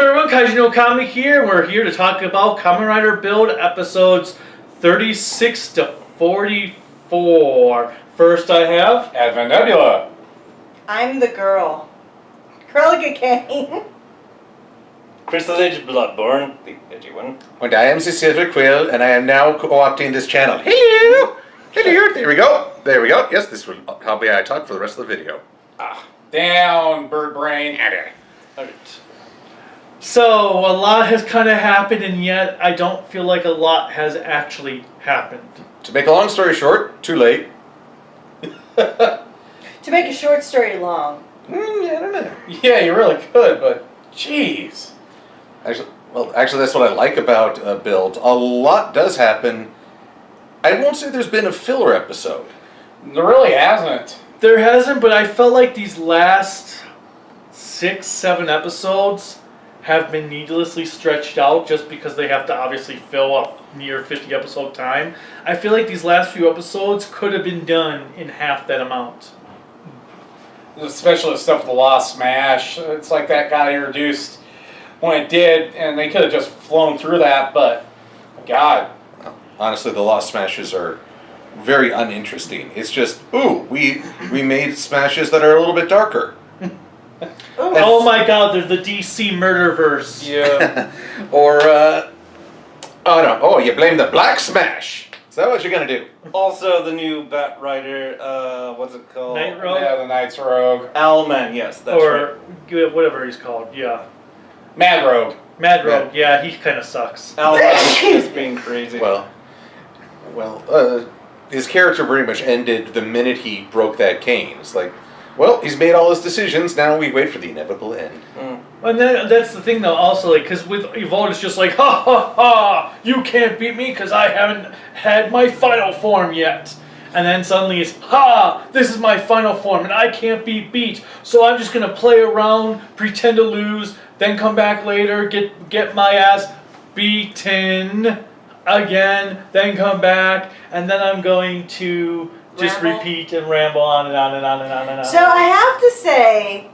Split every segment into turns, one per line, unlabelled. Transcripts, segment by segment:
everyone? Kaiju no Kami here, and we're here to talk about Kamen Rider Build episodes 36 to 44. First I have...
Advent Nebula.
I'm the girl. Krillga King.
Crystal Age Bloodborne, the edgy one.
And I am Cecilia Quill, and I am now co-opting this channel. Hello! Hello! There we go. There we go. Yes, this will how I talk for the rest of the video.
Down, bird brain.
Alright.
So, a lot has kind of happened, and yet I don't feel like a lot has actually happened.
To make a long story short, too late.
To make a short story long.
I don't know.
Yeah, you really could, but jeez.
Actually, that's what I like about Build. A lot does happen. I won't say there's been a filler episode.
There really hasn't.
There hasn't, but I felt like these last 6-7 episodes have been needlessly stretched out just because they have to obviously fill a near 50 episode time. I feel like these last few episodes could have been done in half that amount.
Especially the stuff with the Lost Smash. It's like that got introduced when it did, and they could have just flown through that, but God.
Honestly, the Lost Smashes are very uninteresting. It's just, ooh, we made smashes that are a little bit darker.
Oh my god, they're the DC Murderverse.
Yeah.
Or, oh no, oh, you blame the Black Smash. Is that what you're gonna do?
Also, the new Bat Rider, what's it called?
Night Rogue?
Yeah, the Knight's Rogue.
Owlman, yes, that's
Or
right.
whatever he's called, yeah.
Mad Rogue.
Mad Rogue, yeah, he kind of sucks.
Owlman is being crazy.
Well, his character pretty much ended the minute he broke that cane. It's like, well, he's made all his decisions, now we wait for the inevitable end.
And then that's the thing though, also, like, because with Evolved, it's just like, ha ha ha, you can't beat me because I haven't had my final form yet. And then suddenly it's, ha, this is my final form and I can't be beat. So I'm just going to play around, pretend to lose, then come back later, get my ass beaten again, then come back, and then I'm going to just
Ramble.
repeat and ramble on and on and on and on and on.
So I have to say,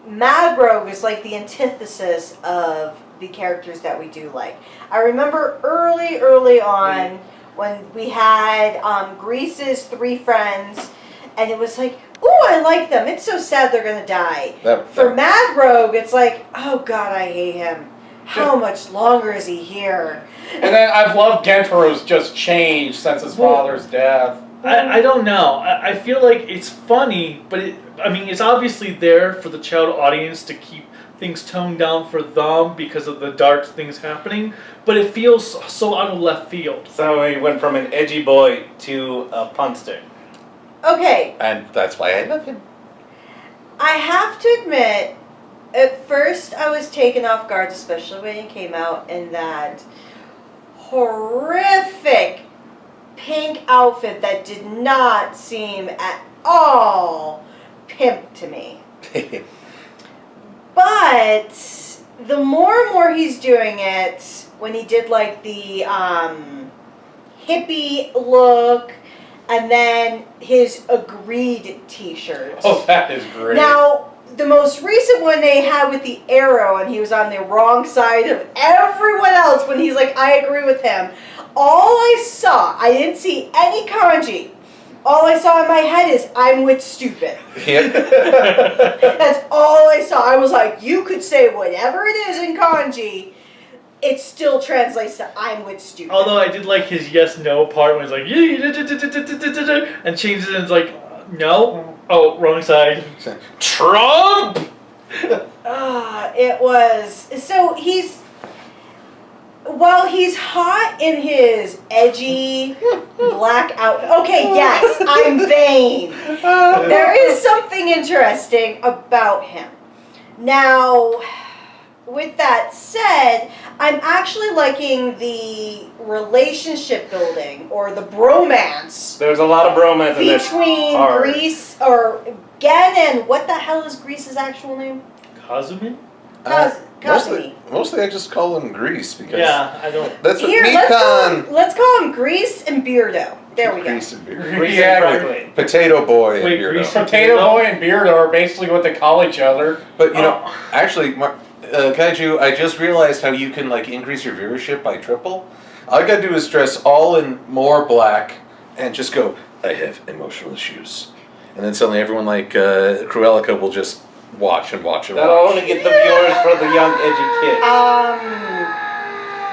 Mad Rogue is like the antithesis of the characters that we do like. I remember early on when we had Grease's 3 friends, and it was like, ooh, I like them. It's so sad they're gonna die. For Mad Rogue, it's like, oh god, I hate him. How much longer is he here?
And then I've loved Gentaro's just changed since his father's death.
I don't know. I feel like it's funny, but it's obviously there for the child audience to keep things toned down for them because of the dark things happening, but it feels so out of left field.
So he went from an edgy boy to a punster.
Okay.
And that's why I love him.
I have to admit, at first I was taken off guard, especially when it came out in that horrific pink outfit that did not seem at all pimp to me. But the more and more he's doing it, when he did like the hippie look, and then his Agreed t-shirt.
Oh, that is great.
Now, the most recent one they had with the arrow, and he was on the wrong side of everyone else when he's like, I agree with him. All I saw, I didn't see any kanji. All I saw in my head is, I'm with stupid. That's all I saw. I was like, you could say whatever it is in kanji, it still translates to I'm with stupid.
Although I did like his yes/no part when he's like, and changes it and it's like, no, oh, wrong side.
Trump!
It was, so while he's hot in his edgy black outfit. Okay, yes, I'm vain. There is something interesting about him. Now, with that said, I'm actually liking the relationship building or the bromance.
There's a lot of bromance in this.
Between Grease or Gen and what the hell is Grease's actual name?
Kazumi?
Kazumi.
Mostly I just call him Grease because
Yeah, I don't.
that's what
Here,
Nikon.
let's call him Grease and Beardo. There we go.
Grease and Beardo.
Grease
Yeah,
and
exactly.
Potato Boy
Wait,
and Beardo.
Grease and
Potato Boy and Beardo are basically what they call each other.
But you know, actually, Kaiju, I just realized how you can like increase your viewership by triple. All I gotta do is dress all in more black and just go, I have emotional issues. And then suddenly everyone like Cruelica will just watch and watch and
That'll
watch.
only get the viewers for the young, edgy kids.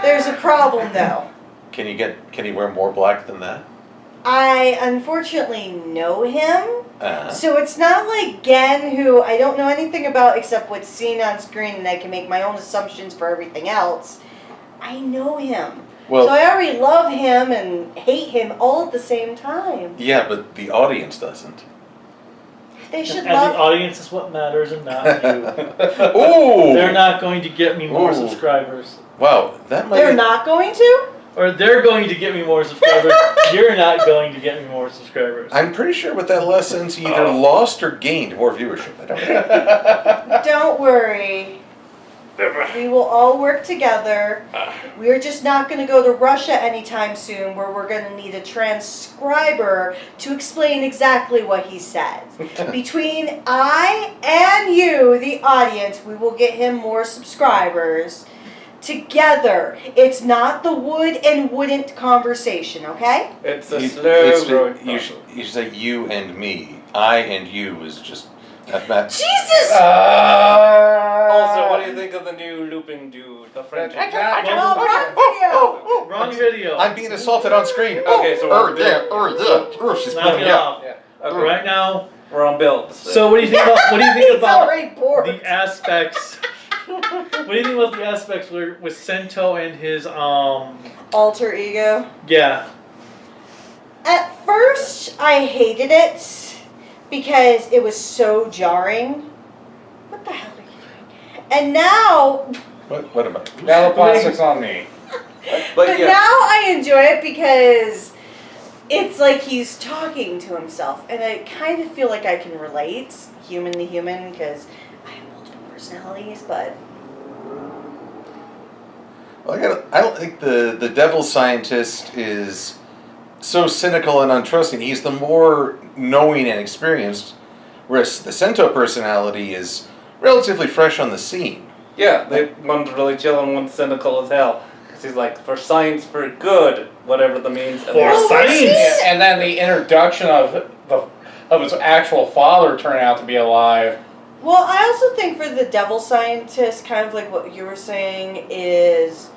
There's a problem though.
Can he wear more black than that?
I unfortunately know him.
Uh-huh.
So it's not like Gen, who I don't know anything about except what's seen on screen, and I can make my own assumptions for everything else. I know him.
Well,
So I already love him and hate him all at the same time.
yeah, but the audience doesn't.
They should
And
love
the audience is what matters and not you.
Ooh!
They're not going to get me more
Ooh.
subscribers.
Wow, that might.
They're not going to?
Or they're going to get me more subscribers. You're not going to get me more subscribers.
I'm pretty sure with that last sentence, he either lost or gained more viewership. I don't know.
Don't worry. We will all work together. We're just not going to go to Russia anytime soon where we're going to need a transcriber to explain exactly what he says. Between I and you, the audience, we will get him more subscribers together. It's not the would and wouldn't conversation, okay?
It's a
You-
slow growing
you should say you and me. I and you is just mathematics.
Jesus!
Also, what do you think of the new looping dude, the French?
Wrong video!
Wrong video.
I'm being assaulted on screen.
Okay, so we're
She's
Knock
pulling
it
me out.
off.
Yeah. Okay.
Right now.
We're on build.
So what do you think about
He's already bored.
the aspects? What do you think about the aspects with Sento and his
Alter ego.
yeah.
At first, I hated it because it was so jarring. What the hell are you doing? And now,
What am I?
Now the plastic's on me.
but
yeah.
now I enjoy it because it's like he's talking to himself, and I kind of feel like I can relate human to human because I have multiple personalities. But
Well, I don't think the devil scientist is so cynical and untrusting. He's the more knowing and experienced, whereas the Sento personality is relatively fresh on the scene.
Yeah, one's really chill and one's cynical as hell. Because he's like, for science, for good, whatever the means. And
For
there's-
science.
And then the introduction of his actual father turning out to be alive.
well, I also think for the devil scientist, kind of like what you were saying, is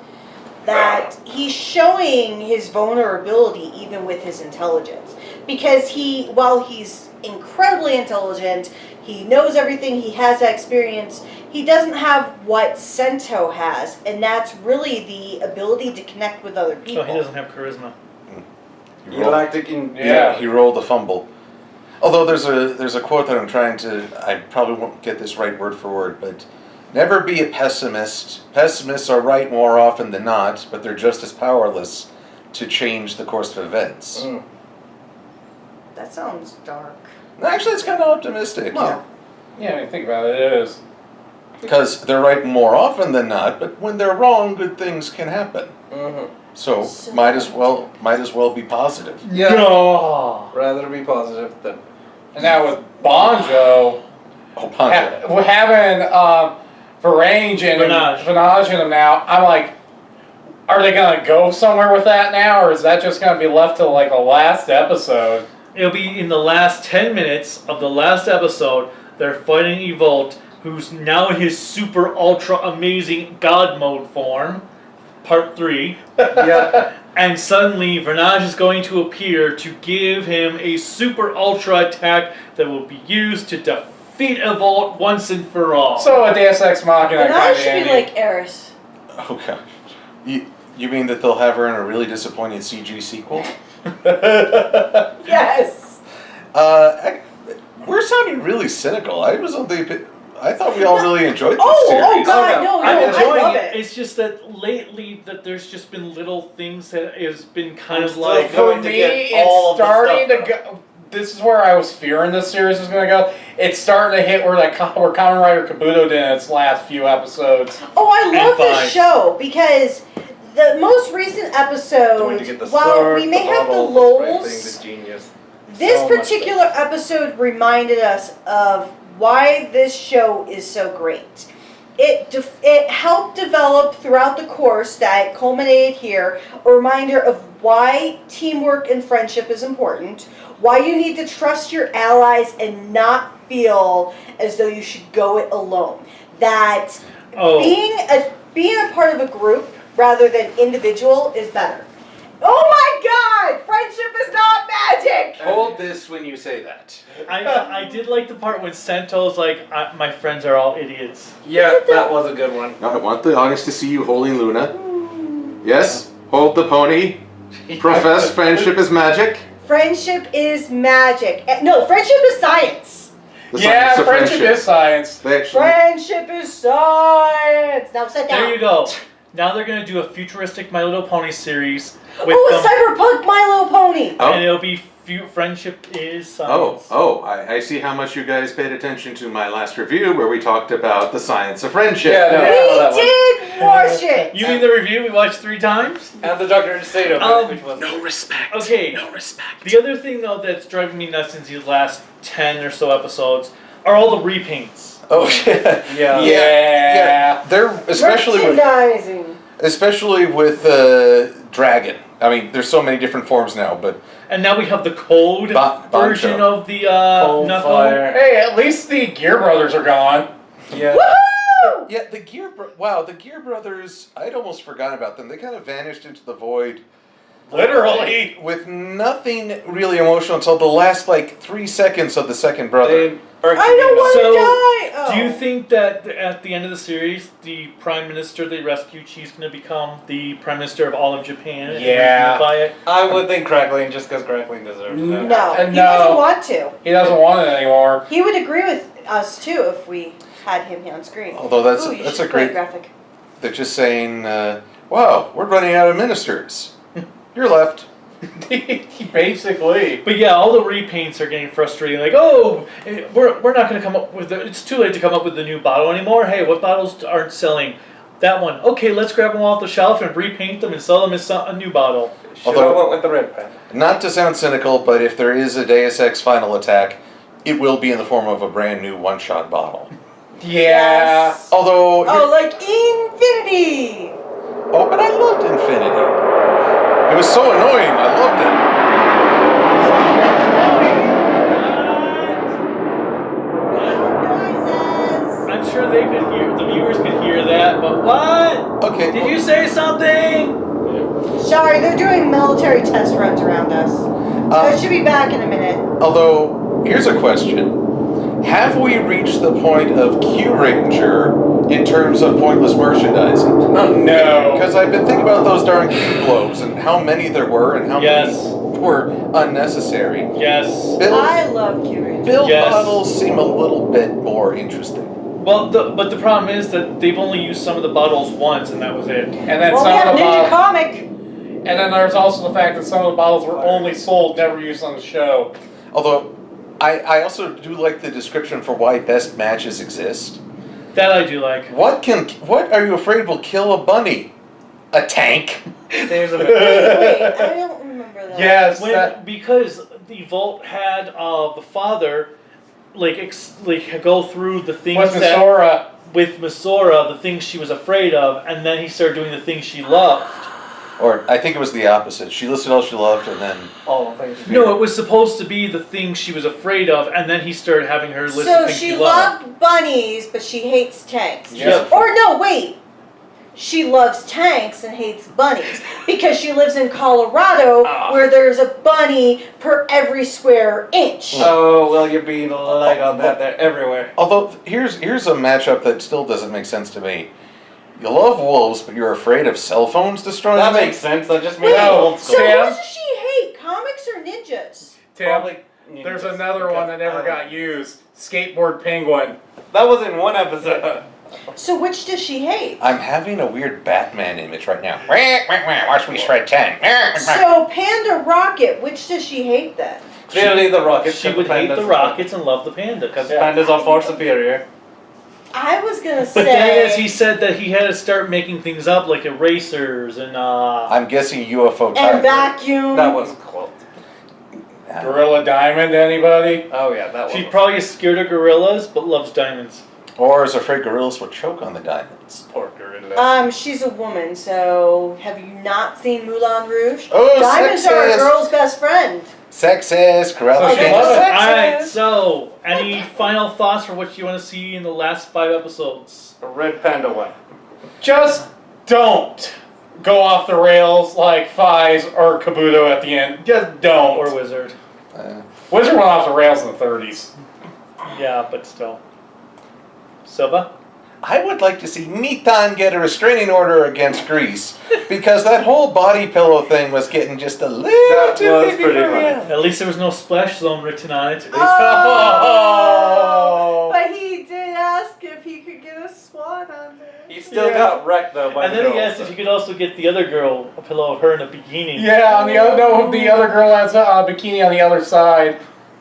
that he's showing his vulnerability even with his intelligence. Because while he's incredibly intelligent, he knows everything, he has that experience, he doesn't have what Sento has, and that's really the ability to connect with other people.
Oh, he doesn't have charisma.
He
You
rolled-
like to in
Yeah.
he rolled a fumble. Although there's a quote that I'm trying to, I probably won't get this right word for word, but never be a pessimist. Pessimists are right more often than not, but they're just as powerless to change the course of events.
Mm.
That sounds dark.
Actually, it's kind of optimistic.
Well,
Yeah, when you think about it, it is.
Because they're right more often than not, but when they're wrong, good things can happen.
Mm-hmm.
So
So-
might as well be positive.
Yeah.
Oh.
Rather be positive than.
And now with Bonjo,
Oh, Poncho.
we're having Varange and
Vanage
in them now, I'm like, are they gonna go somewhere with that now, or is that just gonna be left till like the last episode?
It'll be in the last 10 minutes of the last episode. They're fighting Evolt, who's now in his super ultra amazing God mode form. Part 3.
Yeah.
And suddenly Vernage is going to appear to give him a super ultra attack that will be used to defeat Evolt once and for all.
So a Deus Ex Machina
but
kind
I
of
should be
ending.
like Eris.
Oh gosh. You mean that they'll have her in a really disappointing CG sequel?
Yes.
We're sounding really cynical. I thought we all really enjoyed this
Oh
series.
God, no,
I'm
I
enjoying
love
it.
it.
It's just that lately that there's just been little things that has been kind
I'm
of
still
like
For
going to
me,
get all
it's
of the
starting to
stuff
go. This is where I was fearing this series was going to go. It's starting to hit where where Kamen Rider Kabuto did in its last few episodes.
Oh, I love
And
this show because the most recent
Going to get
episode,
the
while
sword,
we may have the
bottle, spray
lulls,
thing, the genius.
this
So much
particular episode reminded us of why this show is so great. it helped develop throughout the course that culminated here a reminder of why teamwork and friendship is important, why you need to trust your allies and not feel as though you should go it alone. That being a part of a group rather than individual is better. Oh my God! Friendship is not magic!
Hold this when you say that.
I did like the part when Sento's like, my friends are all idiots.
Yeah, that was a good one.
I want the audience to see you holding Luna. Yes, hold the pony. Profess friendship is magic.
Friendship is magic. No, friendship is science.
The
Yeah,
science of
friendship is science.
They actually,
Friendship is science. Now sit down.
There you go. Now they're gonna do a futuristic My Little Pony series with
Oh, a cyberpunk My Little Pony.
Oh.
and it'll be friendship is science.
I see how much you guys paid attention to my last review where we talked about the science of friendship.
Yeah, no. that
We did watch it.
You mean the review we watched 3 times?
And the Dr. Insado, which was
No respect.
Okay.
No respect.
The other thing though that's driving me nuts in these last 10 or so episodes are all the repaints.
Oh yeah.
Yeah.
Yeah.
They're
Merchandising.
especially with Dragon. I mean, there's so many different forms now, but
And now we have the cold
Bancho.
version of the
Cold
knuckle.
Fire.
Hey, at least the Gear Brothers are gone.
Yeah.
Woohoo!
yeah, the the Gear Brothers. I'd almost forgotten about them. They kind of vanished into the void.
Literally.
With nothing really emotional until the last 3 seconds of the second brother.
They
I don't want to
So,
die. Oh.
Do you think that at the end of the series, the prime minister they rescued, she's going to become the prime minister of all of Japan?
Yeah.
And unify it?
I would think Crackling just because Crackling deserves that.
No, he
No.
doesn't want to.
He doesn't want it anymore.
He would agree with us too if we had him on screen.
Although that's
Ooh, you
that's
should
a
play
great.
graphic.
They're just saying, "Wow, we're running out of ministers. You're left."
Basically.
But yeah, all the repaints are getting frustrating. Like, oh, we're not going to come up with it's too late to come up with the new bottle anymore. Hey, what bottles aren't selling? That one. Okay, let's grab them off the shelf and repaint them and sell them as a new bottle.
Should
Although-
have went with the red pen.
Not to sound cynical, but if there is a Deus Ex final attack, it will be in the form of a brand new one-shot bottle.
Yeah.
Yes.
Although,
Oh, like Infinity.
but I loved Infinity. It was so annoying. I loved it.
Noises.
I'm sure they could hear, the viewers could hear that, but what?
Okay.
Did you say something?
Sorry, they're doing military test runs around us. So it should be back in a minute.
Although, here's a question. Have we reached the point of Q Ranger in terms of pointless merchandising?
No.
Because I've been thinking about those darn Q globes and how many there were and how
Yes.
many were unnecessary.
Yes.
Build,
I love Q Ranger.
build
Yes.
bottles seem a little bit more interesting.
Well, but the problem is that they've only used some of the bottles once, and that was it.
And then
Well, we
some
have
of the
Ninja
bottles.
Comic.
And then there's also the fact that some of the bottles were only sold, never used on the show.
Although, I also do like the description for why best matches exist.
That I do like.
What are you afraid will kill a bunny? A tank?
Seems a bit.
Wait, I don't remember that.
Yes. that-
Because the Vault had the father, go through the things
With
that
Sora.
with Misora, the things she was afraid of, and then he started doing the things she loved.
Or I think it was the opposite. She listed all she loved and then...
All things.
No, it was supposed to be the things she was afraid of, and then he started having her list of
So
things
she
she loved.
loved bunnies, but she hates tanks.
Yep.
Or no, wait. She loves tanks and hates bunnies because she lives in Colorado where there's a bunny per every square inch.
Oh, well, you're being light on that there everywhere.
Although, here's a matchup that still doesn't make sense to me. You love wolves, but you're afraid of cell phones destroying
That
them?
makes sense. That just means
Wait,
old
so
school.
what does she hate? Comics or ninjas?
Tim,
Probably
there's
ninjas,
another
because
one that never
I don't-
got used. Skateboard Penguin.
That was in one episode.
So which does she hate?
I'm having a weird Batman image right now. Watch me shred 10.
So Panda Rocket, which does she hate then?
Clearly the rockets.
She would hate the rockets and love the pandas.
Because pandas are far superior.
I was gonna
But then as
say
he said that he had to start making things up like erasers and
I'm guessing UFO
and
tiger.
vacuum.
That was cool.
Gorilla Diamond, anybody?
Oh yeah, that was.
she's probably scared of gorillas but loves diamonds.
Or is afraid gorillas will choke on the diamonds.
Poor gorilla.
She's a woman, so have you not seen Moulin Rouge?
Oh,
Diamonds are a
sexist.
girl's best friend.
Sexist, corral
So she
chickens.
loves it.
Alright, so, any final thoughts for what you want to see in the last 5 episodes?
A red panda one.
Just don't go off the rails like Fies or Kabuto at the end. Just don't.
Or Wizard.
Wizard went off the rails in the 30s.
Yeah, but still. Silva?
I would like to see Mitan get a restraining order against Grease because that whole body pillow thing was getting just a little
That
too
was
heavy
pretty
for
funny.
him.
At least there was no splash zone written on it.
Oh, but he did ask if he could get a swan on there.
He still
Yeah.
got wrecked though by
And
the
then he
girls,
asked
so-
if you could also get the other girl a pillow of her in a bikini.
Yeah, on the other the other girl has a bikini on the other side.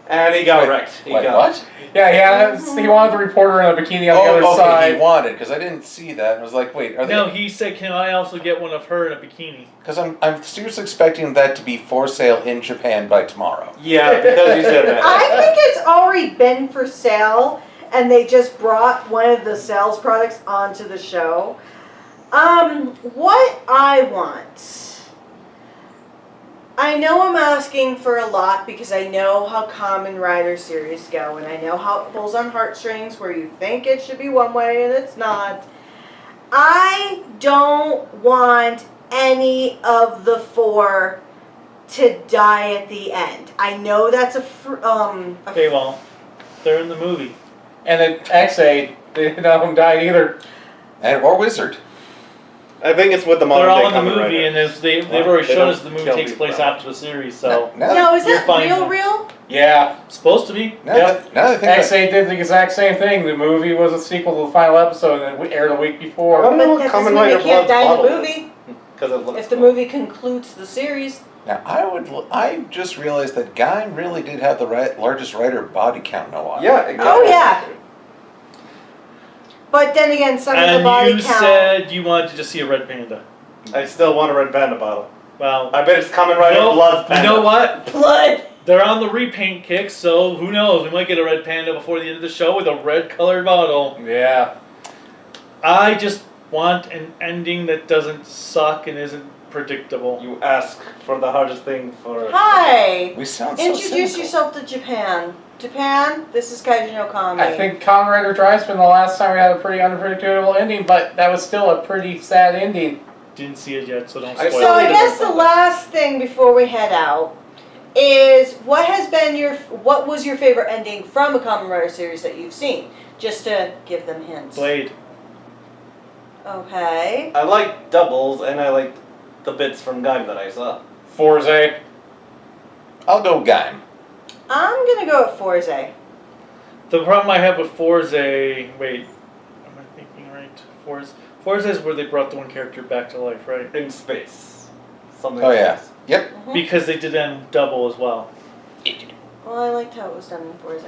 And he got
Wait,
wrecked. He
Wait,
got
what?
Yeah, he wanted the reporter in a bikini on the other
Oh, okay,
side.
he wanted, because I didn't see that. I was like, wait, are
No,
they...
he said, can I also get one of her in a bikini?
Because I'm seriously expecting that to be for sale in Japan by tomorrow.
Yeah, because you said that.
I think it's already been for sale, and they just brought one of the sales products onto the show. What I want. I know I'm asking for a lot because I know how Kamen Rider series go, and I know how it pulls on heartstrings where you think it should be one way and it's not. I don't want any of the 4 to die at the end. I know that's
Okay, well, they're in the movie.
And then X-A, none of them died either.
Or Wizard.
I think it's with the modern
They're all
day
in the
Kamen
movie,
Rider.
and they've
Well,
already
they
shown
don't
us the movie
kill
takes
people
place
that
after the series, so
Now,
No, is
You're
that
fine
real?
then.
Real?
Yeah.
supposed to be.
now,
Yep.
that I think that-
X-A did the exact same thing. The movie was a sequel to the final episode and it aired a week
I
before.
wonder
But
what
that
Kamen
doesn't mean
Rider
they can't
Blood's
die in the
bottle is.
movie.
Because it looks
If the
cool.
movie concludes the series.
Now, I just realized that Guy really did have the largest writer body count in a while.
Yeah, exactly.
Oh, yeah. But then again, some of the
And
body
you
count.
said you wanted to just see a red panda.
I still want a red panda bottle.
Well,
I bet it's Kamen Rider
no,
Blood
you
Panda.
know what?
Blood.
They're on the repaint kick, so who knows? We might get a red panda before the end of the show with a red colored bottle.
Yeah.
I just want an ending that doesn't suck and isn't predictable.
You ask for the hardest thing for...
Hi.
We sound so
Introduce
cynical.
yourself to Japan. Japan, this is Kaiju no Kami.
I think Kamen Rider Drive's been the last time we had a pretty unpredictable ending, but that was still a pretty sad ending.
Didn't see it yet, so don't
I
spoil
So
it.
I guess the last thing before we head out is what was your favorite ending from a Kamen Rider series that you've seen? Just to give them hints.
Blade.
Okay.
I like doubles, and I like the bits from Gaim that I saw.
Forze.
I'll go Guy.
I'm gonna go with Forze.
The problem I have with Forza, wait, am I thinking right? Forza is where they brought the one character back to life, right?
In space. Something
Oh,
like
yeah.
this.
Yep.
Because they did that in Double as well.
Well, I liked how it was done in Forze.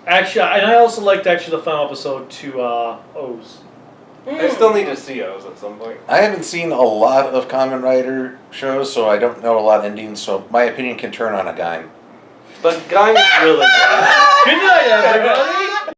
Actually, and I also liked the final episode to O's.
I still need to see those at some point.
I haven't seen a lot of Kamen Rider shows, so I don't know a lot of endings, so my opinion can turn on a Guy.
But Gaim is really good.
Good night, everybody!